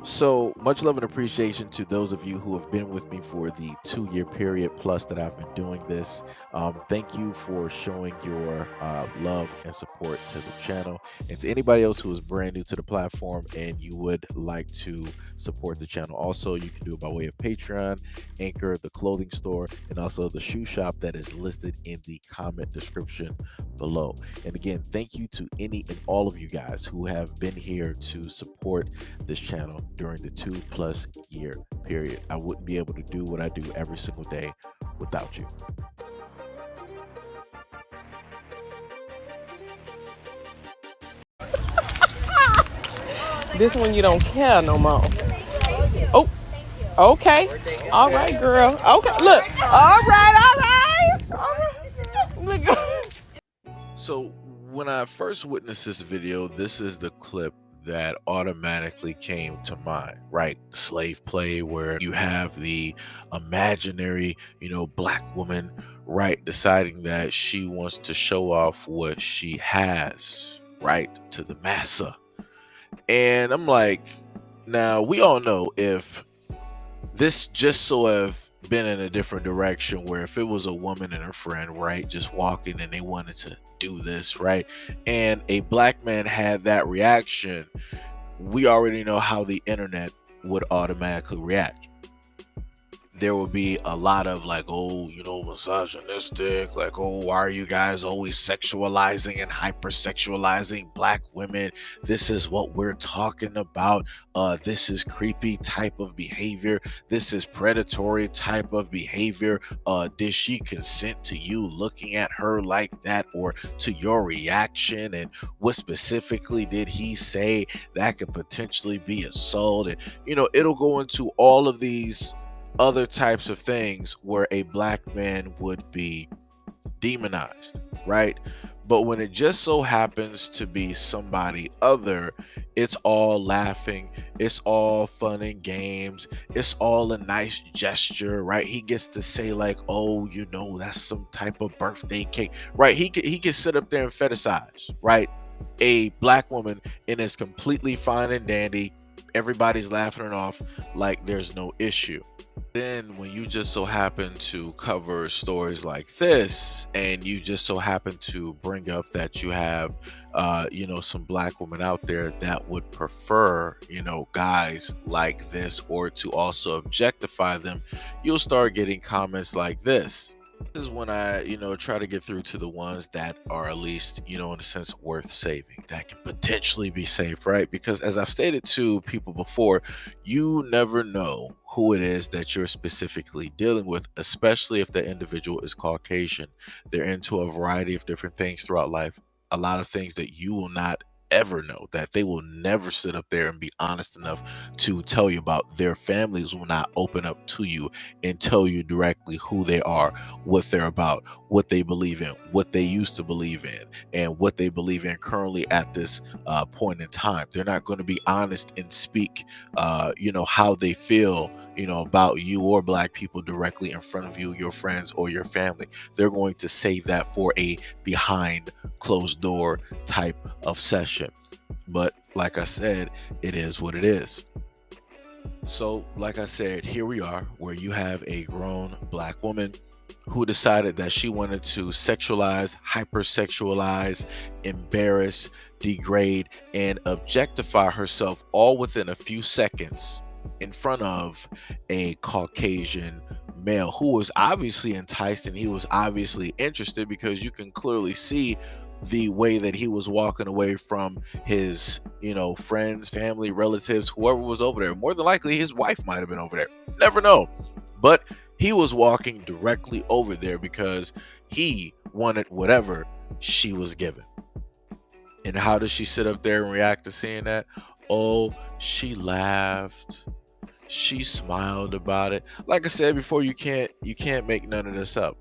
So much love and appreciation to those of you who have been with me for the 2 year period plus that I've been doing this. Thank you for showing your love and support to the channel. And to anybody else who is brand new to the platform and you would like to support the channel, also, you can do it by way of Patreon, Anchor, the clothing store, and also the shoe shop that is listed in the comment description below. And again, thank you to any and all of you guys who have been here to support this channel during the 2+ year period. I wouldn't be able to do what I do every single day without you. This one you don't care no more. Oh, okay. All right, girl. Okay, look. All right. Look. So when I first witnessed this video, this is the clip that automatically came to mind, right? Slave play, where you have the imaginary, black woman, right, deciding that she wants to show off what she has, right, to the massa. And I'm like, now we all know if this just so have been in a different direction, where if it was a woman and her friend, right, just walking and they wanted to do this, right, and a black man had that reaction, we already know how the internet would automatically react. There would be a lot of like, oh, misogynistic, like, oh, why are you guys always sexualizing and hypersexualizing black women? This is what we're talking about. This is creepy type of behavior. This is predatory type of behavior. Did she consent to you looking at her like that, or to your reaction? And what specifically did he say that could potentially be assault? And it'll go into all of these other types of things where a black man would be demonized, right? But when it just so happens to be somebody other, it's all laughing, it's all fun and games, it's all a nice gesture, right? He gets to say like, oh, that's some type of birthday cake, right? He can sit up there and fetishize, right, a black woman, and it's completely fine and dandy. Everybody's laughing it off like there's no issue. Then when you just so happen to cover stories like this, and you just so happen to bring up that you have some black women out there that would prefer guys like this, or to also objectify them, you'll start getting comments like this. This is when I try to get through to the ones that are at least in a sense worth saving, that can potentially be saved, right? Because as I've stated to people before, you never know who it is that you're specifically dealing with, especially if the individual is Caucasian. They're into a variety of different things throughout life, a lot of things that you will not ever know, that they will never sit up there and be honest enough to tell you about. Their families will not open up to you and tell you directly who they are, what they're about, what they believe in, what they used to believe in, and what they believe in currently at this point in time. They're not going to be honest and speak, how they feel, about you or black people directly in front of you, your friends, or your family. They're going to save that for a behind closed door type of session. But like I said, it is what it is. So, like I said, here we are, where you have a grown black woman who decided that she wanted to sexualize, hypersexualize, embarrass, degrade, and objectify herself all within a few seconds in front of a Caucasian male who was obviously enticed, and he was obviously interested, because you can clearly see the way that he was walking away from his friends, family, relatives, whoever was over there. More than likely his wife might have been over there, never know. But he was walking directly over there because he wanted whatever she was given. And how does she sit up there and react to seeing that? Oh, she laughed, she smiled about it. Like I said before, you can't make none of this up.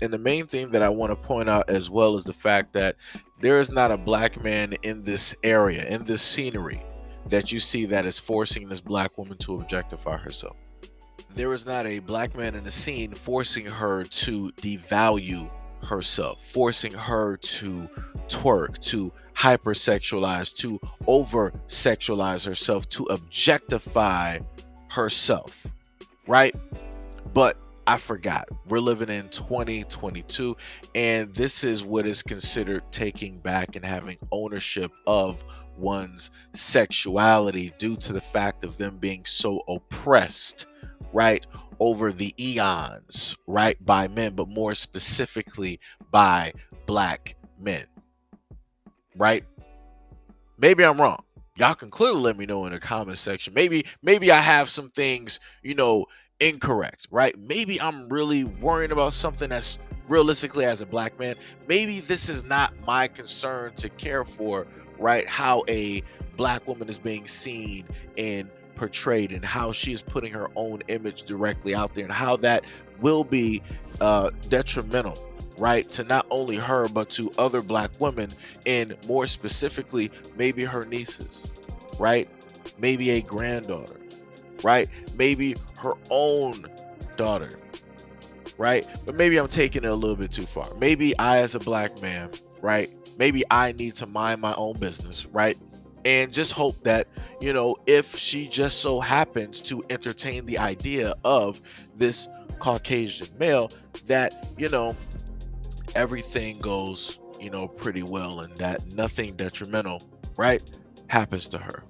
And the main thing that I want to point out as well is the fact that there is not a black man in this area, in this scenery, that you see that is forcing this black woman to objectify herself. There is not a black man in the scene forcing her to devalue herself, forcing her to twerk, to hypersexualize, to over sexualize herself, to objectify herself, right? But I forgot. We're living in 2022, and this is what is considered taking back and having ownership of one's sexuality due to the fact of them being so oppressed, right, over the eons, right, by men, but more specifically by black men, right? Maybe I'm wrong. Y'all can clearly let me know in the comment section. Maybe I have some things, incorrect, right? Maybe I'm really worrying about something that's realistically, as a black man, maybe this is not my concern to care for, right? How a black woman is being seen and portrayed, and how she is putting her own image directly out there, and how that will be detrimental, right, to not only her but to other black women, and more specifically maybe her nieces, right, maybe a granddaughter, right, maybe her own daughter, right? But maybe I'm taking it a little bit too far. Maybe I, as a black man, right, maybe I need to mind my own business, right, and just hope that, if she just so happens to entertain the idea of this Caucasian male, that everything goes, pretty well, and that nothing detrimental, right, happens to her.